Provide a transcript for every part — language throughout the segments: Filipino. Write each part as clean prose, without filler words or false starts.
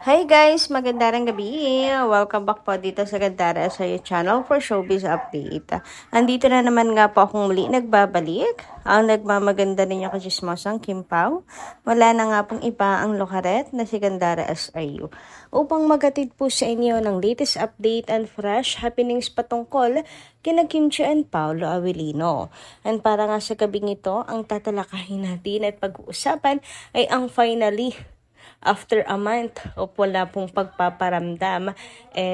Hi guys! Magandang gabi! Welcome back po dito sa Gandara sa iyo channel for showbiz update. Andito na naman nga po akong muli nagbabalik. Ang nagmamaganda ninyo kachismosang Kim Pao. Wala na nga pong iba ang lokaret na si Gandara SIU. Upang magatid po sa inyo ng latest update and fresh happenings patungkol kina Kim Chiu and Paolo Avellino. And para nga sa gabing ito, ang tatalakayin natin at pag-uusapan ay ang finally after a month o wala pong pagpaparamdam,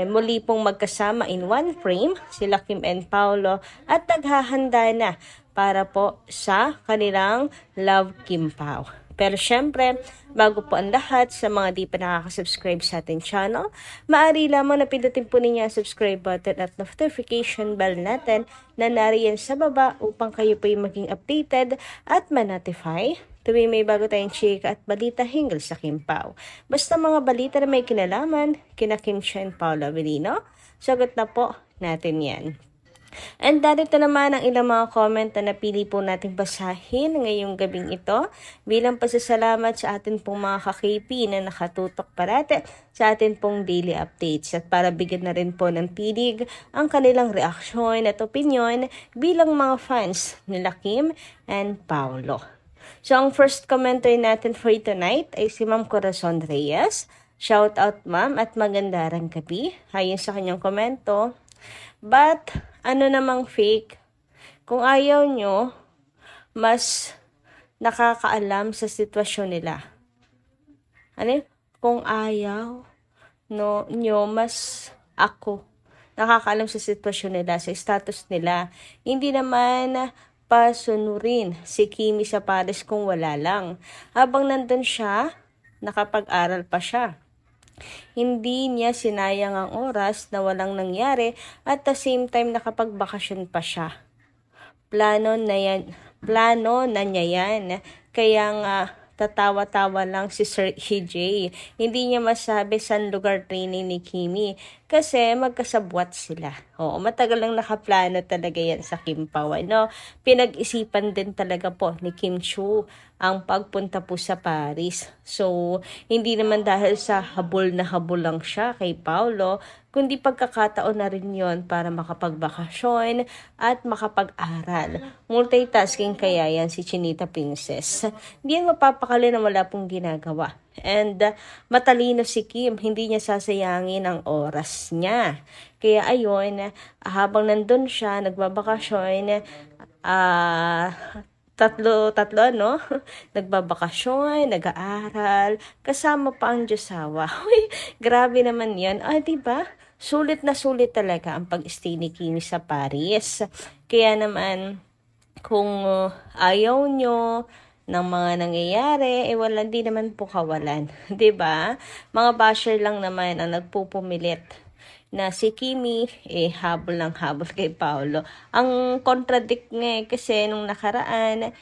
muli pong magkasama in one frame sila Kim and Paolo at naghahanda na para po sa kanilang Love Kim Pao. Pero syempre, bago po ang lahat, sa mga di pa nakaka-subscribe sa ating channel, maaari lamang na pindutin po ninyo ang subscribe button at notification bell natin na nariyan sa baba upang kayo po yung maging updated at ma-notify tuwing may bago tayong chika at balita hinggil sa Kim Pao. Basta mga balita na may kinalaman, kina Kim Chiu and Paolo Avellino, sagot na po natin yan. And dito naman ang ilang mga comment na napili po nating basahin ngayong gabing ito bilang pasasalamat sa atin pong mga ka-KP na nakatutok parate sa atin pong daily updates at para bigyan na rin po ng tinig ang kanilang reaksyon at opinion bilang mga fans nila Kim and Paolo. So ang first commenter natin for tonight ay si Ma'am Corazon Reyes. Shout out ma'am at magandang gabi. Ayon sa kanyang komento, but ano namang fake? Kung ayaw nyo, mas nakakaalam sa sitwasyon nila. Ano? Kung ayaw nyo, mas ako nakakaalam sa sitwasyon nila, sa status nila. Hindi naman pasunurin si Kimi sa Paris kung wala lang. Habang nandun siya, nakapag-aral pa siya. Hindi niya sinayang ang oras na walang nangyari at the same time nakapagbakasyon pa siya. Plano na niya yan. Kaya nga tatawa-tawa lang si Sir EJ. Hindi niya masabi saan lugar training ni Kimi kasi magkasabwat sila. Oo, matagal lang nakaplano talaga yan sa Kim Pao. No? Pinag-isipan din talaga po ni Kim Chiu ang pagpunta po sa Paris. So, hindi naman dahil sa habol na habol lang siya kay Paolo, kundi pagkakataon na rin yon para makapagbakasyon at makapag-aral. Multitasking kaya yan si Chinita Princess. Hindi yan mapapakali na wala pong ginagawa. And matalino si Kim, hindi niya sasayangin ang oras niya. Kaya ayun, habang nandun siya, nagbabakasyon, tatlo, no? Nagbabakasyon, nag-aaral, kasama pa ang Diyosawa. Uy, grabe naman yan. Diba? Sulit na sulit talaga ang pag-stay ni Kimi sa Paris. Kaya naman, kung ayaw nyo ng mga nangyayari, wala din naman po kawalan. 'Di ba? Mga basher lang naman ang nagpupumilit na si Kimi, habol ng habol kay Paolo. Ang contradict nga kasi nung nakaraan,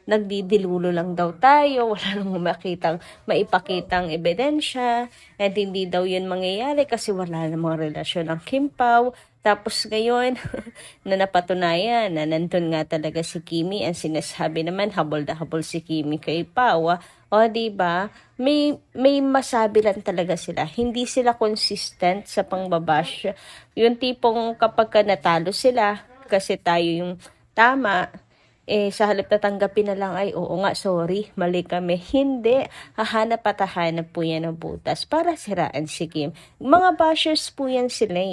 nagdidilulo lang daw tayo, wala nang maipakitang ebidensya, at hindi daw yun mangyayari kasi wala namang relasyon ng Kim Pao. Tapos ngayon, na napatunayan na nandun nga talaga si Kimi, ang sinasabi naman habol na habol si Kimi kay Pao. O diba, may masabi lang talaga sila. Hindi sila consistent sa pangbabash. Yung tipong kapag natalo sila, kasi tayo yung tama, sa halip na tanggapin na lang ay oo nga, sorry, mali kami. Hindi, hahanap at hahanap po yan ng butas para siraan si Kim. Mga bashers po yan sila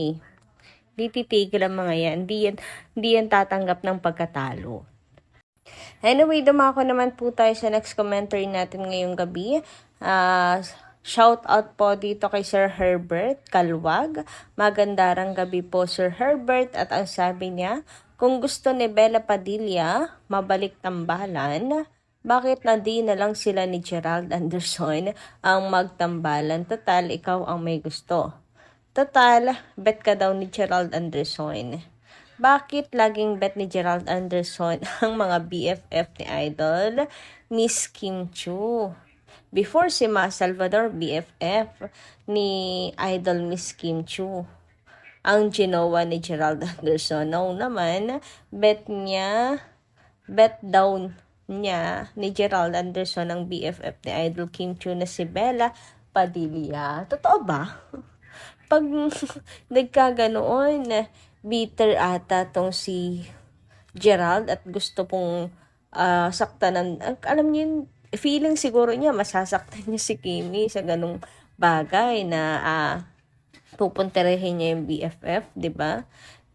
Di titigil ang mga yan. Di yan tatanggap ng pagkatalo. Anyway, dumako naman po tayo sa next commentary natin ngayong gabi. Shout out po dito kay Sir Herbert Kalwag. Magandang gabi po Sir Herbert, at ang sabi niya, kung gusto ni Bella Padilla mabalik tambalan, bakit na di na lang sila ni Gerald Anderson ang magtambalan? Total, ikaw ang may gusto. Total, bet ka daw ni Gerald Anderson. Bakit laging bet ni Gerald Anderson ang mga BFF ni Idol Miss Kim Chiu? Before si Ma Salvador, BFF ni Idol Miss Kim Chiu ang ginawa ni Gerald Anderson. Noong naman, bet down niya ni Gerald Anderson ang BFF ni Idol Kim Chiu na si Bella Padilla. Totoo ba? Pag nagkaganoon, bitter ata tong si Gerald at gusto pong saktan ng, alam niyo yun, feeling siguro niya masasaktan niya si Kimi sa ganung bagay na pupuntahin niya yung BFF, 'di ba?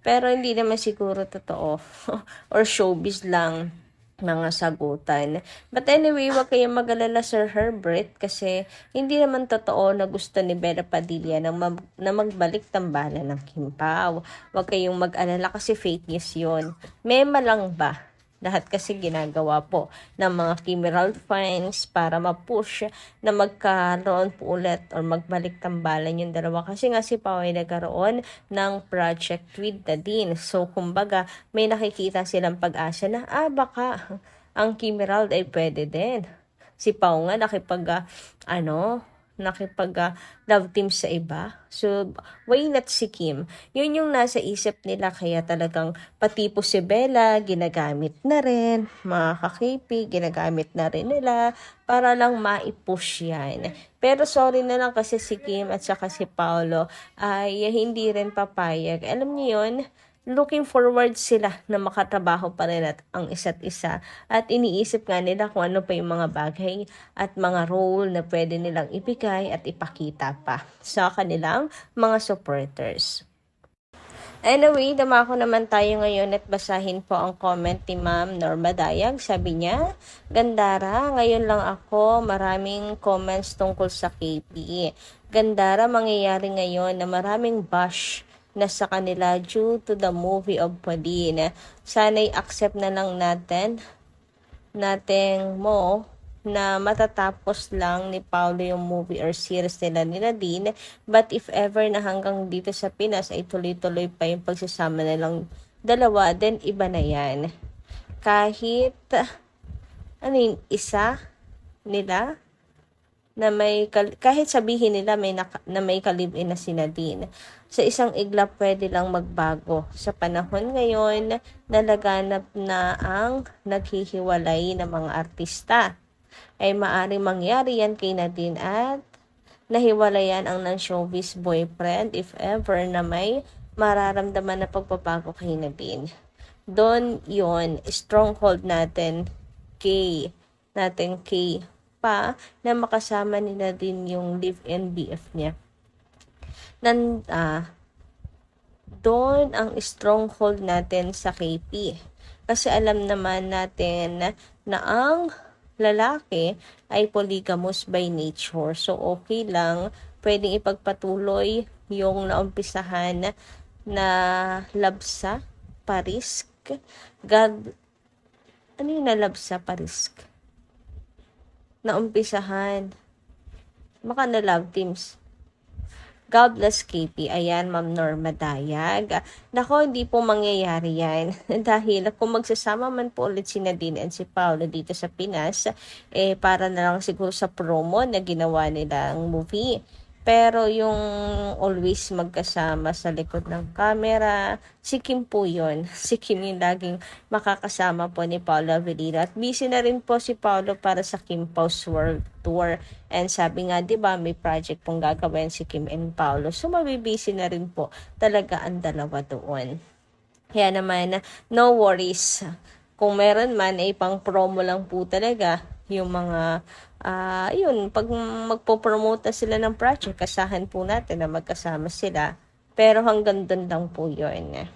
Pero hindi naman siguro totoo or showbiz lang mga sagutan. But anyway, wag kayong mag-alala, Sir Herbert, kasi hindi naman totoo na gusto ni Bella Padilla na magbalik tambalan ng Kim Pao. Wag kayong mag-alala kasi fake news yun. Mema lang ba? Lahat kasi ginagawa po ng mga Kimerald fans para ma-push na magkaroon po ulit or magbalik tambalan yung dalawa. Kasi nga si Pao ay nagkaroon ng project with Nadine. So, kumbaga, may nakikita silang pag-asa na, baka ang Kimerald ay pwede din. Si Pao nga nakipag love team sa iba. So, why not si Kim? Yun yung nasa isip nila, kaya talagang pati po si Bella, ginagamit na rin, mga ka-KP, ginagamit na rin nila para lang maipush yan. Pero sorry na lang kasi si Kim at saka si Paolo ay hindi rin papayag. Alam niyo yun, looking forward sila na makatrabaho pa rin at ang isa't isa. At iniisip nga nila kung ano pa yung mga bagay at mga role na pwede nilang ibigay at ipakita pa sa kanilang mga supporters. Anyway, damako naman tayo ngayon at basahin po ang comment ni Ma'am Norma Dayag. Sabi niya, Gandara, ngayon lang ako, maraming comments tungkol sa KP. Gandara, mangyayari ngayon na maraming bash na sa kanila due to the movie of Padilla. Sana'y accept na lang natin mo na matatapos lang ni Paolo yung movie or series nila ni Nadine. But if ever na hanggang dito sa Pinas ay tuloy-tuloy pa yung pagsasama nilang dalawa, then iba na yan. Kahit, isa nila, na kahit sabihin nila na may ka-live-in na si Nadine, sa isang iglap pwede lang magbago. Sa panahon ngayon, nalaganap na ang naghihiwalay ng mga artista. Ay maaring mangyari yan kay Nadine at nahiwalayan ang non-showbiz boyfriend if ever na may mararamdaman na pagbabago kay Nadine. Doon yon stronghold natin kay pa na makasama nila din yung live-in BF niya. Doon ang stronghold natin sa KP. Kasi alam naman natin na ang lalaki ay polygamous by nature. So, okay lang. Pwedeng ipagpatuloy yung naumpisahan na labsa, parisk. Ano yung nalabsa, parisk? Naumpisahan. Baka na love teams. God bless KP. Ayan, Ma'am Norma Dayag. Nako, hindi po mangyayari yan. Dahil kung magsasama man po ulit si Nadine and si Paolo dito sa Pinas, para na lang siguro sa promo na ginawa nila ang movie. Pero yung always magkasama sa likod ng camera, si Kim po yun. Si Kim yung laging makakasama po ni Paolo Avellino. At busy na rin po si Paolo para sa Kim Pao's World Tour. And sabi nga, di ba, may project pong gagawin si Kim and Paolo. So, mabibisi na rin po talaga ang dalawa doon. Kaya naman, no worries. Kung meron man, pang promo lang po talaga yung mga pag magpo-promote na sila ng project, kasahan po natin na magkasama sila. Pero hanggang doon lang po yun.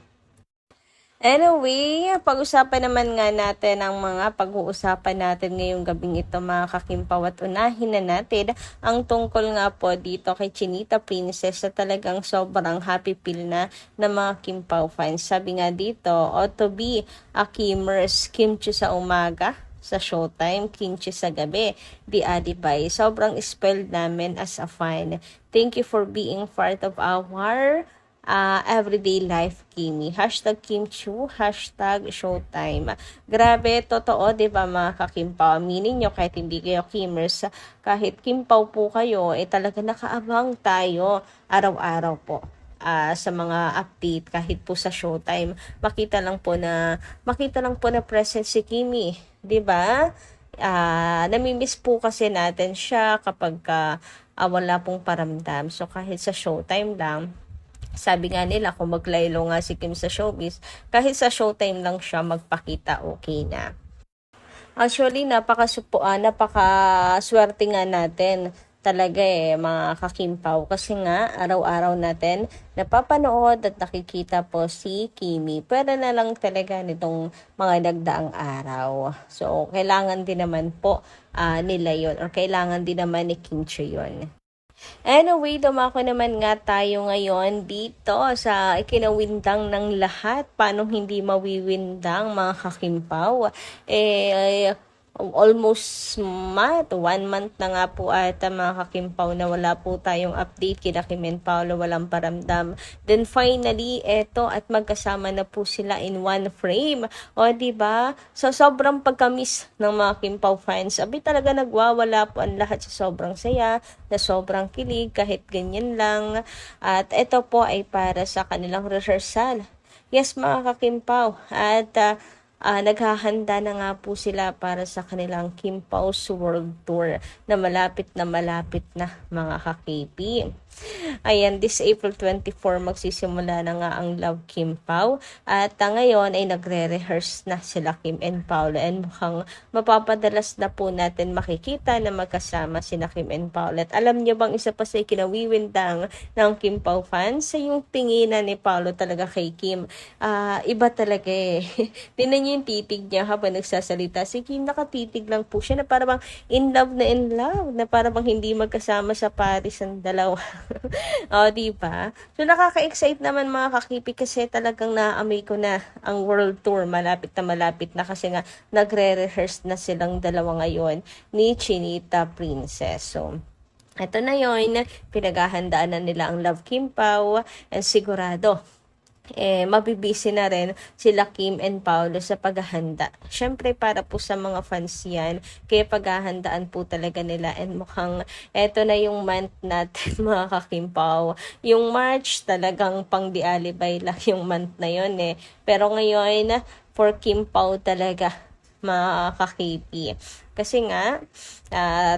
Anyway, pag-usapan naman nga natin ang mga pag-uusapan natin ngayong gabing ito, mga kakimpaw, at unahin na natin ang tungkol nga po dito kay Chinita Princess na talagang sobrang happy feel na ng mga Kimpaw fans. Sabi nga dito, to be a Kimers, kimchi sa umaga, sa Showtime, kimchi sa gabi, di adibay. Sobrang spoiled namin as a fan. Thank you for being part of our everyday life, Kimi. #Kimchu, #Showtime. Grabe, totoo, di ba mga kakimpaw? Aminin nyo, kahit hindi kayo Kimers, kahit Kimpaw po kayo, talaga nakaabang tayo araw-araw po. Sa mga update kahit po sa Showtime, makita lang po na present si Kimi, 'di ba? Namimiss po kasi natin siya kapag wala pong paramdam. So kahit sa showtime lang, sabi nga nila kung maglaylo nga si Kim sa showbiz, kahit sa showtime lang siya magpakita, okay na. Actually, napakaswerte nga natin talaga mga kakimpaw. Kasi nga, araw-araw natin napapanood at nakikita po si Kimi. Pwede na lang talaga nitong mga nagdaang araw. So, kailangan din naman po nila yun, or kailangan din naman ni Kim Chiu yun. Anyway, dumako naman nga tayo ngayon dito sa ikinawindang ng lahat. Paano hindi mawiwindang mga kakimpaw? Almost 1 month na nga po ata mga kakimpaw na wala po tayong update kina Kim and Paolo, walang paramdam. Then finally, eto at magkasama na po sila in one frame. O, diba? So, sobrang pagkamiss ng mga Kimpaw fans. Abi talaga nagwawala po ang lahat sa sobrang saya, na sobrang kilig, kahit ganyan lang. At ito po ay para sa kanilang rehearsal. Yes, mga kakimpaw. At naghahanda na nga po sila para sa kanilang Kimpaw's World Tour na malapit na mga ka-KP. Ayan, this April 24 magsisimula na nga ang Love Kimpaw at ngayon ay nagre-rehearse na sila Kim and Paolo and mukhang mapapadalas na po natin makikita na magkasama sina Kim and Paolo. At alam niyo bang isa pa sa kinawiwindang ng Kimpaw fans sa yung tinginan ni Paolo talaga kay Kim. Iba talaga Tingnan niyo yung titig niya habang nagsasalita. Si Kim nakatitig lang po siya na parang in love na parang hindi magkasama sa Paris ang dalawa. Diba? So, nakaka-excite naman mga kakipi kasi talagang naamay ko na ang world tour. Malapit na kasi nga nagre-rehearse na silang dalawa ngayon ni Chinita Princess. So, eto na yun, pinaghahandaan na nila ang Love Kimpaw and sigurado mabibisi na rin sila Kim and Paolo sa paghahanda. Syempre para po sa mga fans yan, kaya paghahandaan po talaga nila and mukhang eto na yung month natin mga kakimpaw. Yung March talagang pang dialibay lang yung month na yun Pero ngayon, for Kimpaw talaga mga kakipi. Kasi nga,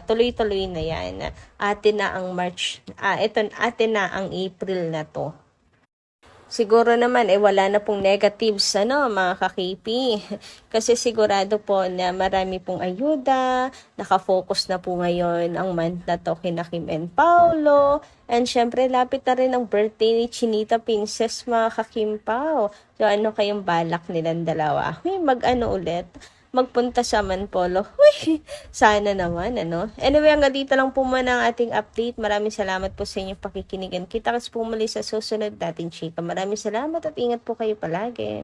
tuloy-tuloy na yan. Atin na ang March, atin na ang April na to. Siguro naman wala na pong negatives mga kakipi. Kasi sigurado po na marami pong ayuda, nakafocus na po ngayon ang month na to kina Kim and Paolo. And syempre lapit na rin ang birthday ni Chinita Princess mga kakimpaw. So ano kayong balak nilang dalawa? Ulit? Magpunta sa Manpolo. Sana naman, Anyway, hanggang dito lang po muna ang ating update. Maraming salamat po sa inyong pakikinigan. Kita-kits po muli sa susunod nating chika. Maraming salamat at ingat po kayo palagi.